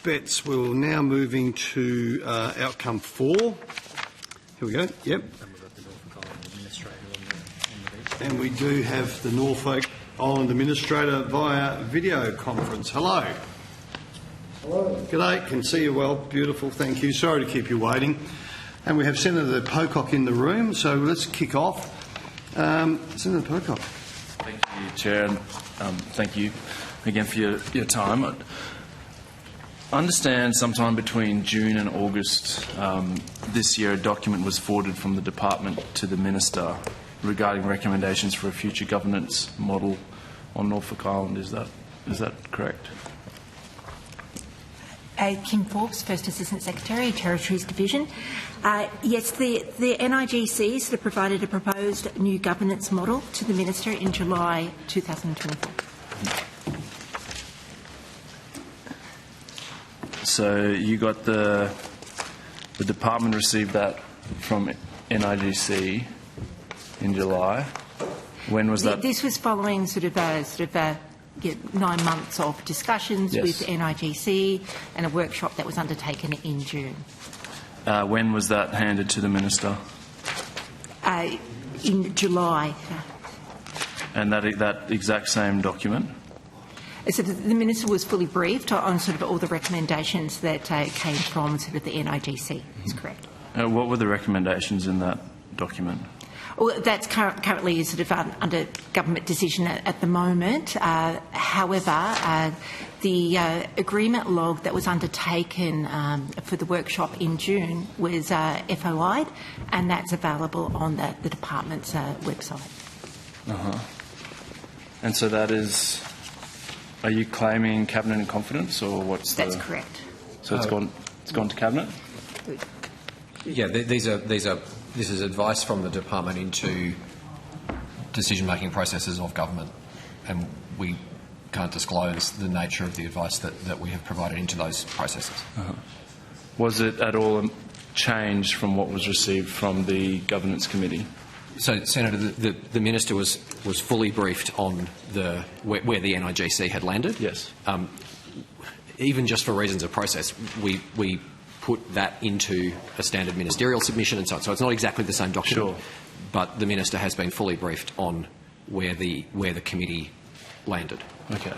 bets. We're now moving to outcome 4. Here we go. Yep. And we do have the Norfolk Island Administrator via video conference. Hello. Hello. G'day. Can see you well. Beautiful. Thank you. Sorry to keep you waiting. And we have Senator Pocock in the room, so let's kick off. Senator Pocock. Thank you, Chair, and thank you again for your time. I understand sometime between June and August this year a document was forwarded from the Department to the Minister regarding recommendations for a future governance model on Norfolk Island. Is that correct? Kim Forbes, First Assistant Secretary, Territories Division. Yes, the NIGC sort of provided a proposed new governance model to the Minister in July 2024. So you got the department received that from NIGC in July. When was that? This was following sort of 9 months of discussions with NIGC and a workshop that was undertaken in June. When was that handed to the Minister? In July. And that exact same document? So the Minister was fully briefed on sort of all the recommendations that came from sort of the NIGC. Is correct. What were the recommendations in that document? Well, that's currently sort of under government decision at the moment. However, the agreement log that was undertaken for the workshop in June was FOI'd, and that's available on the department's website. And so that is. Are you claiming cabinet in confidence, or what's That's correct. So it's gone to cabinet. Yeah, this is advice from the department into decision-making processes of government, and we can't disclose the nature of the advice that we have provided into those processes. Was it at all changed from what was received from the Governance Committee? So, Senator, the Minister was fully briefed on where the NIGC had landed. Yes. Even just for reasons of process, we put that into a standard ministerial submission and so on. So it's not exactly the same document. Sure. But the Minister has been fully briefed on where the committee landed. Okay.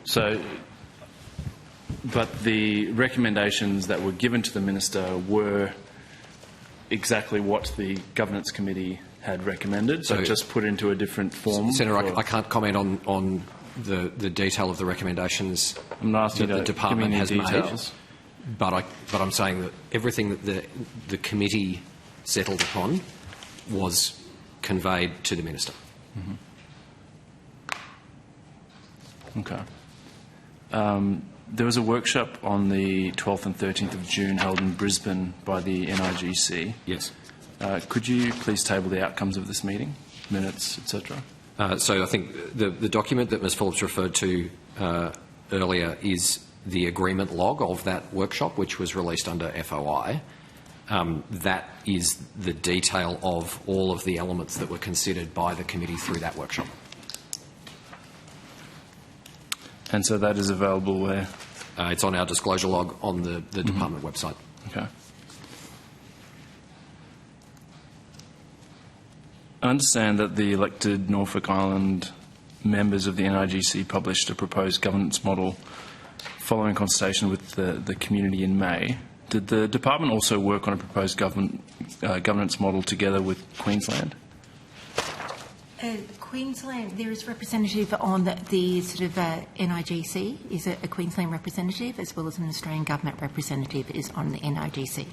So, but the recommendations that were given to the Minister were exactly what the Governance Committee had recommended, so just put into a different form. Senator, I can't comment on the detail of the recommendations I'm not asking that the department has details. made, but I'm saying that everything that the committee settled upon was conveyed to the Minister. Okay. There was a workshop on the 12th and 13th of June held in Brisbane by the NIGC. Yes. Could you please table the outcomes of this meeting, minutes, etc.? So I think the document that Ms Phillips referred to earlier is the agreement log of that workshop, which was released under FOI. That is the detail of all of the elements that were considered by the committee through that workshop. And so that is available where? It's on our disclosure log on the department website. Okay. I understand that the elected Norfolk Island members of the NIGC published a proposed governance model following consultation with the community in May. Did the department also work on a proposed governance model together with Queensland? Queensland, there is representative on the sort of NIGC, is a Queensland representative, as well as an Australian government representative is on the NIGC.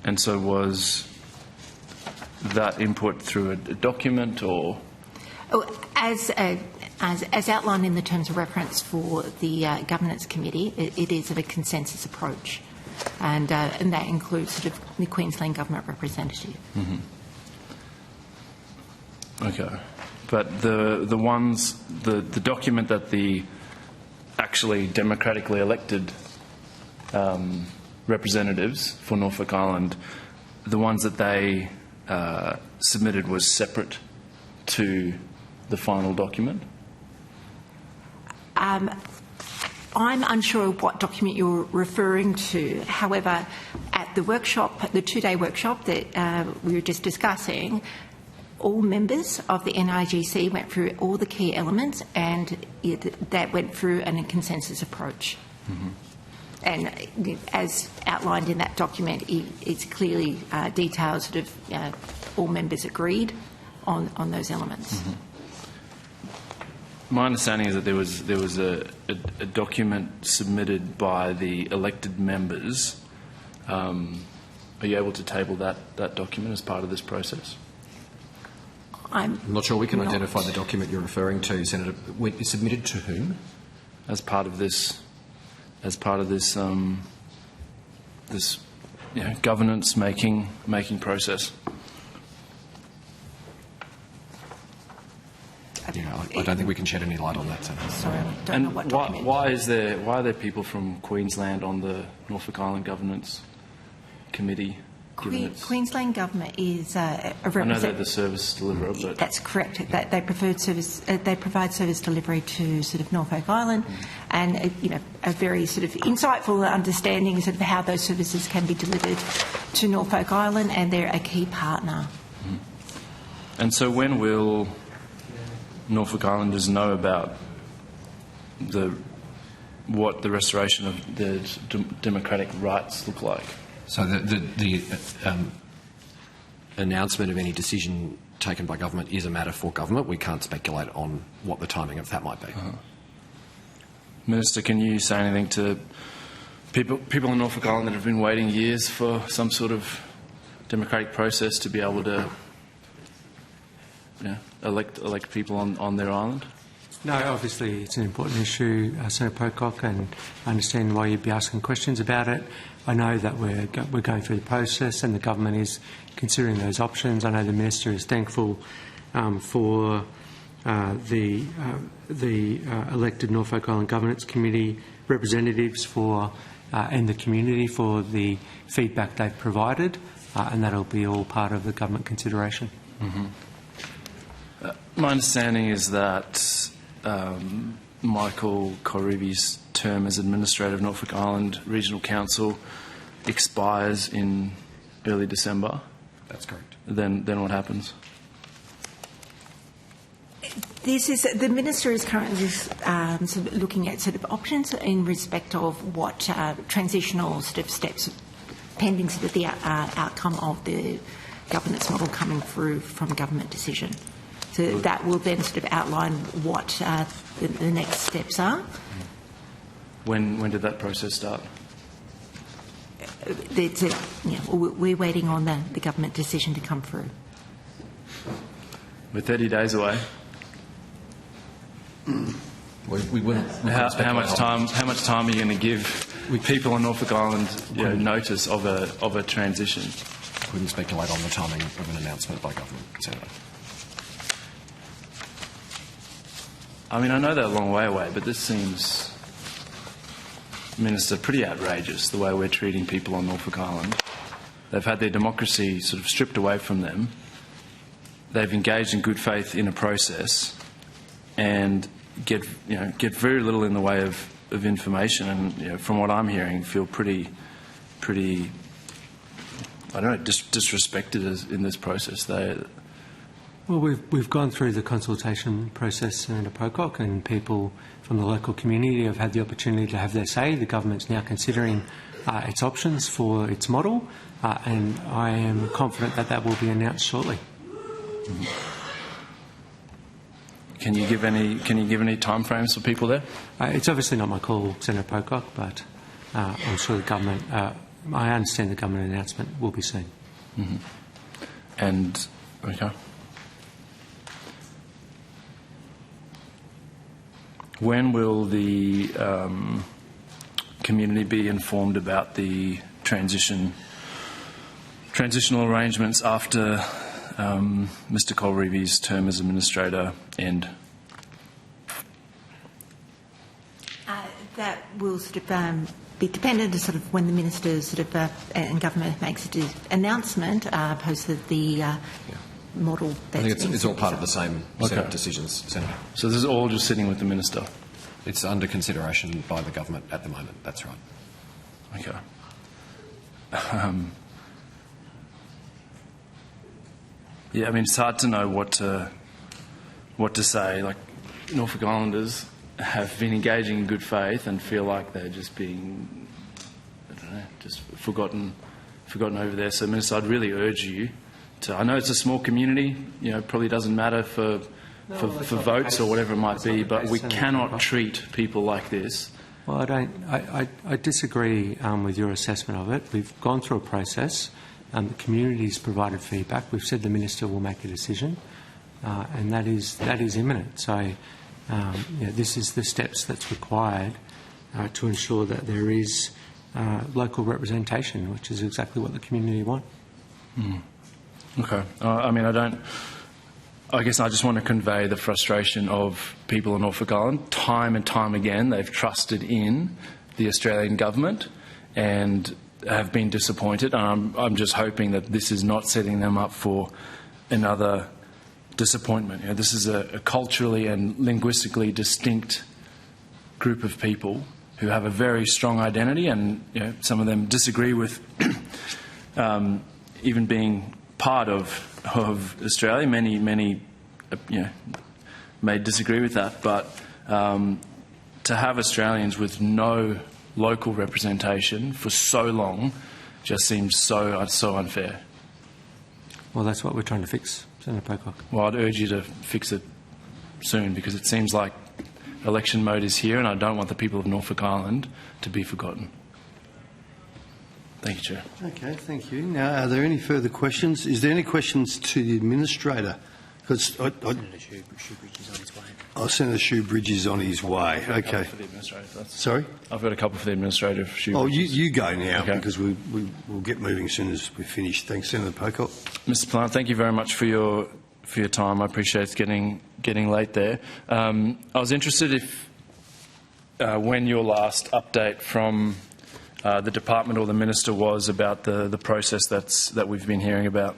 And so was that input through a document or? Oh, as outlined in the terms of reference for the Governance Committee, it is of a consensus approach, and that includes sort of the Queensland government representative. Okay, but the document that the actually democratically elected representatives for Norfolk Island, the ones that they submitted was separate to the final document? I'm unsure of what document you're referring to. However, at the workshop, the 2-day workshop that we were just discussing, all members of the NIGC went through all the key elements, and that went through a consensus approach. Mm-hmm. And as outlined in that document, it's clearly detailed sort of all members agreed on those elements. Mm-hmm. My understanding is that there was a document submitted by the elected members. Are you able to table that document as part of this process? I'm not sure we can identify the document you're referring to, Senator. It's submitted to whom? As part of this governance making process. Yeah, I don't think we can shed any light on that, Senator. Sorry, I don't know what document. Why are there people from Queensland on the Norfolk Island Governance Committee? Queensland Government is a representative. I know they're the service deliverer, but that's correct. They provide service delivery to sort of Norfolk Island, and a very sort of insightful understanding of how those services can be delivered to Norfolk Island, and they're a key partner. And so, when will Norfolk Islanders know about what the restoration of the democratic rights look like? So the announcement of any decision taken by government is a matter for government. We can't speculate on what the timing of that might be. Uh-huh. Minister, can you say anything to people in Norfolk Island that have been waiting years for some sort of democratic process to be able to elect people on their island? No, obviously it's an important issue, Senator Pocock, and I understand why you'd be asking questions about it. I know that we're going through the process and the government is considering those options. I know the Minister is thankful for the elected Norfolk Island Governance Committee representatives and the community for the feedback they've provided, and that'll be all part of the government consideration. Mm-hmm. My understanding is that Michael Corrivi's term as Administrator of Norfolk Island Regional Council expires in early December. That's correct. Then what happens? The Minister is currently sort of looking at sort of options in respect of what transitional sort of steps pending sort of the outcome of the governance model coming through from government decision. So that will then sort of outline what the next steps are. When did that process start? We're waiting on the government decision to come through. We're 30 days away. We wouldn't. How much time are you going to give people on Norfolk Island notice of a transition? We wouldn't speculate on the timing of an announcement by government, Senator. I mean, I know they're a long way away, but this seems, Minister, pretty outrageous, the way we're treating people on Norfolk Island. They've had their democracy sort of stripped away from them. They've engaged in good faith in a process and get very little in the way of information, and from what I'm hearing, feel pretty I don't know, disrespected in this process. Well, we've gone through the consultation process, Senator Pocock, and people from the local community have had the opportunity to have their say. The government's now considering its options for its model, and I am confident that will be announced shortly. Mm-hmm. Can you give any timeframes for people there? It's obviously not my call, Senator Pocock, but I'm sure the government. I understand the government announcement will be soon. Mm-hmm. And okay. When will the community be informed about the transitional arrangements after Mr. Colreevy's term as administrator end? That will sort of be dependent on sort of when the minister sort of and government makes an announcement post the model. I think it's all part of the same set of decisions, Senator. So this is all just sitting with the minister? It's under consideration by the government at the moment, that's right. Okay. Yeah, I mean, it's hard to know what to say. Like, Norfolk Islanders have been engaging in good faith and feel like they're just being, I don't know, just forgotten over there. So, Minister, I'd really urge you to, I know it's a small community, you know, it probably doesn't matter for votes or whatever it might be, but we cannot treat people like this. Well, I disagree with your assessment of it. We've gone through a process. The community's provided feedback. We've said the Minister will make a decision, and that is imminent. So, this is the steps that's required to ensure that there is local representation, which is exactly what the community want. Okay. I guess I just want to convey the frustration of people in Norfolk Island. Time and time again, they've trusted in the Australian government and have been disappointed. And I'm just hoping that this is not setting them up for another disappointment. You know, this is a culturally and linguistically distinct group of people who have a very strong identity, and you know, some of them disagree with even being part of Australia. Many may disagree with that, but to have Australians with no local representation for so long just seems so unfair. Well, that's what we're trying to fix, Senator Pocock. Well, I'd urge you to fix it soon, because it seems like election mode is here, and I don't want the people of Norfolk Island to be forgotten. Thank you, Chair. Okay, thank you. Now, are there any further questions? Is there any questions to the Administrator? Because Senator Shoebridge is on his way. Okay. Sorry? I've got a couple for the Administrator. Oh, you go now, okay, because we'll get moving as soon as we're finished. Thanks, Senator Pocock. Mr. Plant, thank you very much for your time. I appreciate it's getting late there. I was interested if when your last update from the department or the minister was about the process that we've been hearing about.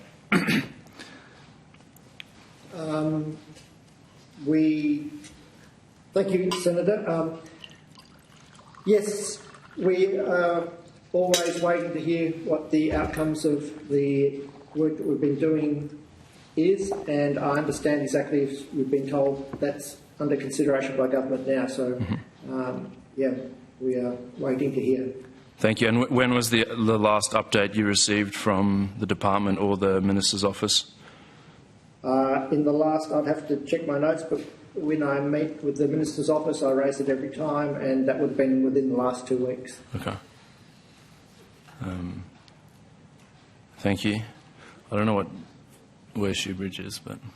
Thank you, Senator. Yes, we are always waiting to hear what the outcomes of the work that we've been doing is, and I understand exactly if we've been told that's under consideration by government now. So, we are waiting to hear. Thank you. And when was the last update you received from the department or the minister's office? In the last, I'd have to check my notes, but when I meet with the minister's office, I raise it every time, and that would have been within the last 2 weeks. Okay. Thank you. I don't know where Shoebridge is, but... I'm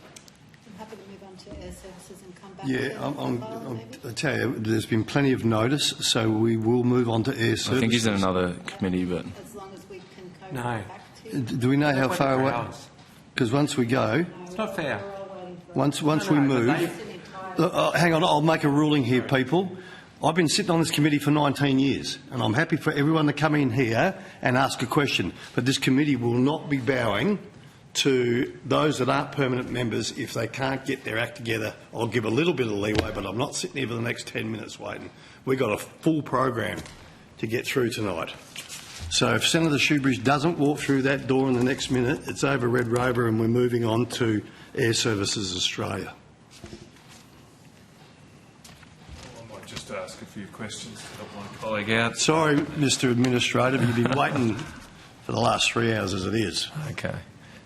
happy to move on to air services and come back. Yeah, I tell you, there's been plenty of notice, so we will move on to air services. I think he's in another committee, but... As long as we can cope No. back to... Do we know how far away? Because once we go... It's not fair. Once we move... hang on, I'll make a ruling here, people. I've been sitting on this committee for 19 years, and I'm happy for everyone to come in here and ask a question. But this committee will not be bowing to those that aren't permanent members if they can't get their act together. I'll give a little bit of leeway, but I'm not sitting here for the next 10 minutes waiting. We've got a full program to get through tonight. So if Senator Shoebridge doesn't walk through that door in the next minute, it's over Red Rover and we're moving on to Air Services Australia. Just ask a few questions to help my colleague out. Sorry, Mr Administrator, but you've been waiting for the last 3 hours as it is. Okay.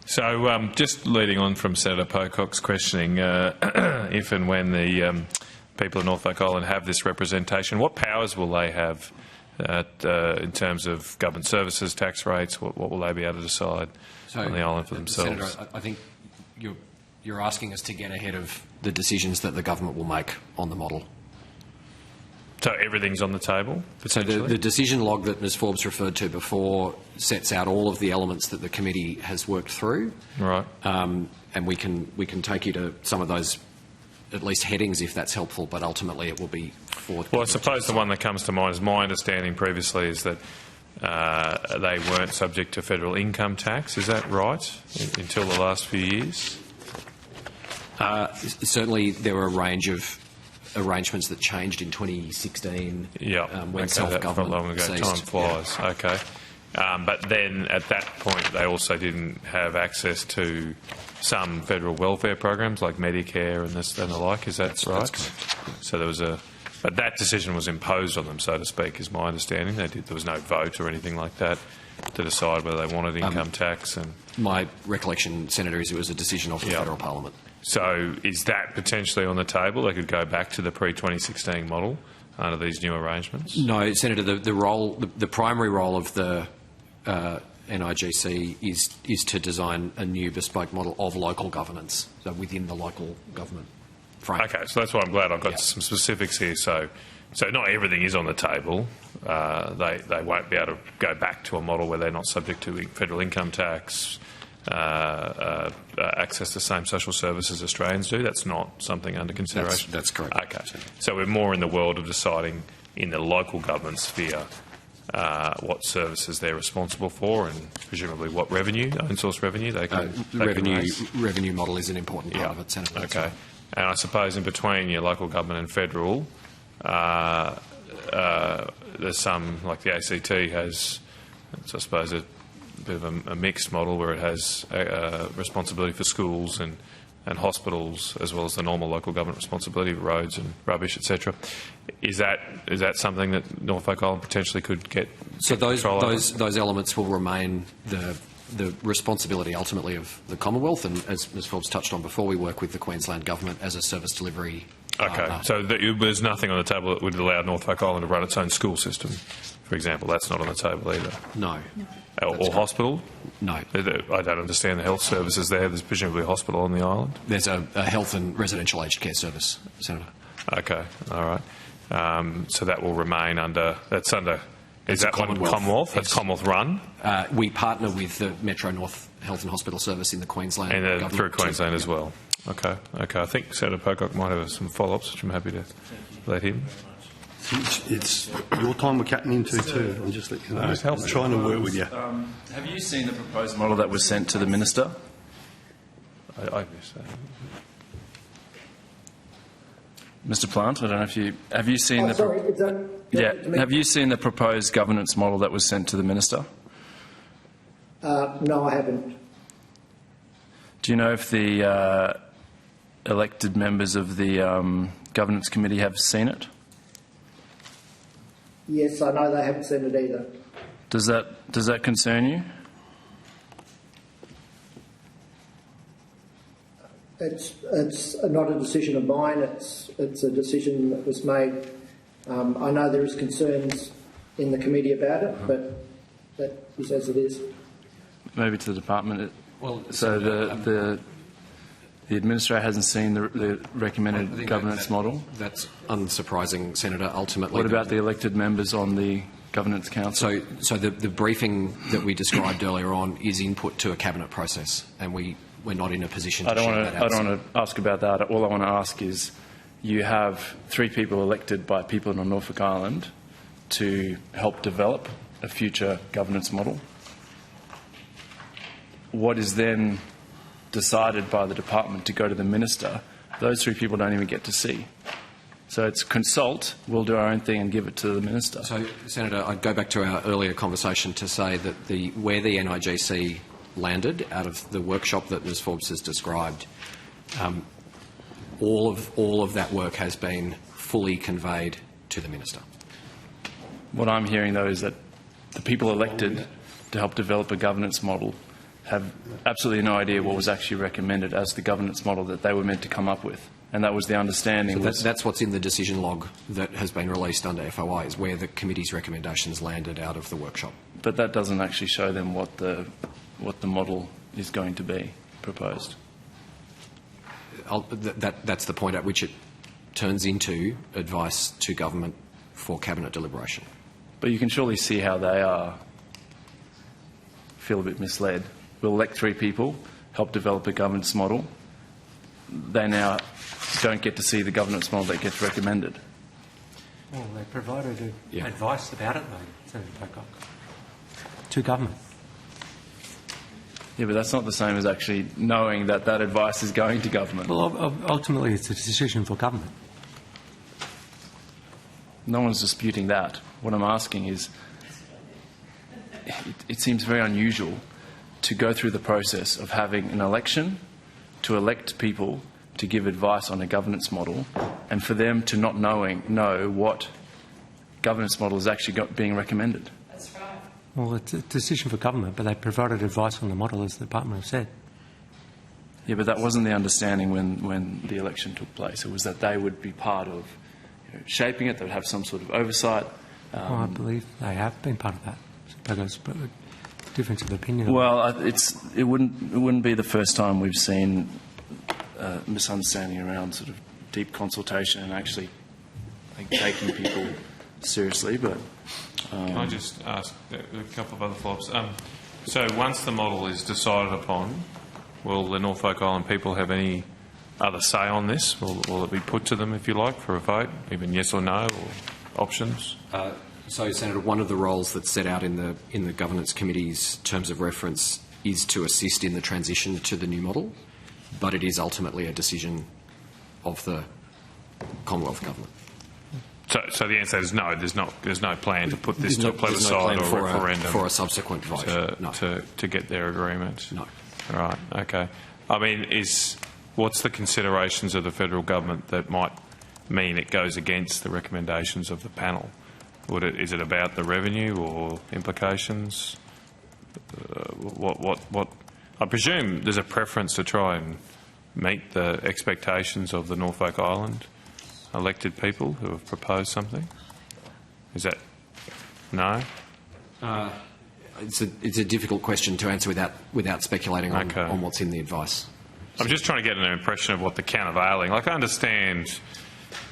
So just leading on from Senator Pocock's questioning, if and when the people of Norfolk Island have this representation, what powers will they have in terms of government services, tax rates? What will they be able to decide on the island for themselves? Senator, I think you're asking us to get ahead of the decisions that the government will make on the model. So everything's on the table? So the decision log that Ms Forbes referred to before sets out all of the elements that the committee has worked through. Right. And we can take you to some of those, at least headings, if that's helpful, but ultimately it will be for... Well, I suppose the one that comes to mind is my understanding previously is that they weren't subject to federal income tax. Is that right, until the last few years? Certainly there were a range of arrangements that changed in 2016 Yeah, when okay, self-government that felt long ago. ceased. Time flies. Yeah. Okay. But then at that point, they also didn't have access to some federal welfare programs like Medicare and this and the like. Is that right? That's correct. So there was but that decision was imposed on them, so to speak, is my understanding. There was no vote or anything like that to decide whether they wanted income tax. And My recollection, Senator, is it was a decision of the Yeah. federal parliament. so is that potentially on the table? They could go back to the pre-2016 model under these new arrangements? No, Senator, the primary role of the NIGC is to design a new bespoke model of local governance, so within the local government frame. Okay, so that's why I'm glad I've got Yeah. some specifics here. So not everything is on the table. They won't be able to go back to a model where they're not subject to federal income tax, access to the same social services Australians do. That's not something under consideration. That's correct. Okay, so we're more in the world of deciding in the local government sphere what services they're responsible for, and presumably what revenue, own source revenue they can. they can raise. Revenue model is an important part Yeah. of it, Senator. That's Okay. right. And I suppose in between your local government and federal, there's some, like the ACT has, it's, I suppose, a bit of a mixed model where it has responsibility for schools and hospitals, as well as the normal local government responsibility for roads and rubbish, etc. Is that something that Norfolk Island potentially could get? So get control over? those elements will remain the responsibility ultimately of the Commonwealth, and as Ms Forbes touched on before, we work with the Queensland Government as a service delivery Okay, partner. so there's nothing on the table that would allow Norfolk Island to run its own school system, for example. That's not on the table either. No. Or hospital? No. I don't understand the health services there. There's presumably a hospital on the island. There's a health and residential aged care service, Senator. Okay, all right. So that will remain under. Is It's a that one Commonwealth. Commonwealth? That's It's- Commonwealth run, We partner with the Metro North Health and Hospital Service in the Queensland and government. through Queensland as Yeah. well. Okay. I think Senator Pocock might have some follow-ups, which I'm happy to let him. It's your time we're cutting into too. I'm just letting you know. Just help I'm me. trying to work with you. Have you seen the proposed model that was sent to the minister? I missed that. Mr. Plant, I don't know if you have you seen the Sorry, is that... yeah. Have you seen the proposed governance model that was sent to the minister? No, I haven't. Do you know if the elected members of the governance committee have seen it? Yes, I know they haven't seen it either. Does that concern you? It's not a decision of mine. It's a decision that was made. I know there is concerns in the committee about it, but that is as it is. Maybe to the department. So the administrator hasn't seen the recommended governance model. That's unsurprising, Senator. Ultimately, What about the elected members on the governance council? So the briefing that we described earlier on is input to a cabinet process, and we're not in a position to share that I out. don't want to ask about that. All I want to ask is, you have 3 people elected by people on Norfolk Island to help develop a future governance model. What is then decided by the department to go to the minister, those 3 people don't even get to see. So it's consult, we'll do our own thing and give it to the minister. So, Senator, I'd go back to our earlier conversation to say that where the NIGC landed out of the workshop that Ms Forbes has described, all of that work has been fully conveyed to the minister. What I'm hearing, though, is that the people elected to help develop a governance model have absolutely no idea what was actually recommended as the governance model that they were meant to come up with. And that was the understanding. So that's what's in the decision log that has been released under FOI, is where the committee's recommendations landed out of the workshop. But that doesn't actually show them what the model is going to be proposed. That's the point at which it turns into advice to government for cabinet deliberation. But you can surely see how they feel a bit misled. We'll elect 3 people, help develop a governance model. They now don't get to see the governance model that gets recommended. Well, they provided Yeah. advice about it, though, Senator Pocock, to government. Yeah, but that's not the same as actually knowing that that advice is going to government. Well, ultimately, it's a decision for government. No one's disputing that. What I'm asking is, it seems very unusual to go through the process of having an election to elect people to give advice on a governance model, and for them to not know what governance model is actually being recommended. Well, it's a decision for government, but they provided advice on the model, as the department have said. Yeah, but that wasn't the understanding when the election took place. It was that they would be part of shaping it, they would have some sort of oversight. I believe they have been part of that. So there's a difference of opinion. Well, it wouldn't be the first time we've seen misunderstanding around sort of deep consultation and actually taking people seriously. But can I just ask a couple of other follow-ups? So once the model is decided upon, will the Norfolk Island people have any other say on this? Will it be put to them, if you like, for a vote, even yes or no, or options? So, Senator, one of the roles that's set out in the Governance Committee's terms of reference is to assist in the transition to the new model, but it is ultimately a decision of the Commonwealth Government. So the answer is no. There's no plan to put this to a plebiscite or for referendum for a subsequent vote. No. to get their agreement. No. Right. Okay. I mean, what's the considerations of the federal government that might mean it goes against the recommendations of the panel? Is it about the revenue or implications? What? I presume there's a preference to try and meet the expectations of the Norfolk Island elected people who have proposed something. Is that no? It's a difficult question to answer without speculating on what's in the advice. I'm just trying to get an impression of what the countervailing. Like, I understand.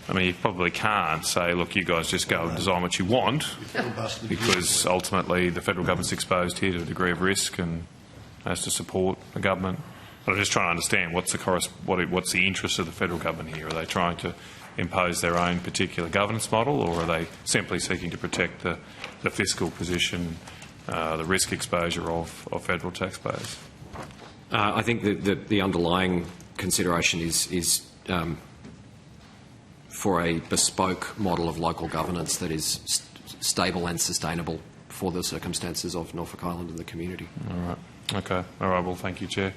I mean, you probably can't say, look, you guys just go and design what you want, because ultimately the federal government's exposed here to a degree of risk and has to support the government. But I'm just trying to understand what's the interest of the federal government here. Are they trying to impose their own particular governance model, or are they simply seeking to protect the fiscal position, the risk exposure of federal taxpayers? I think the underlying consideration is for a bespoke model of local governance that is stable and sustainable for the circumstances of Norfolk Island and the community. All right. Okay. All right. Well, thank you, Chair.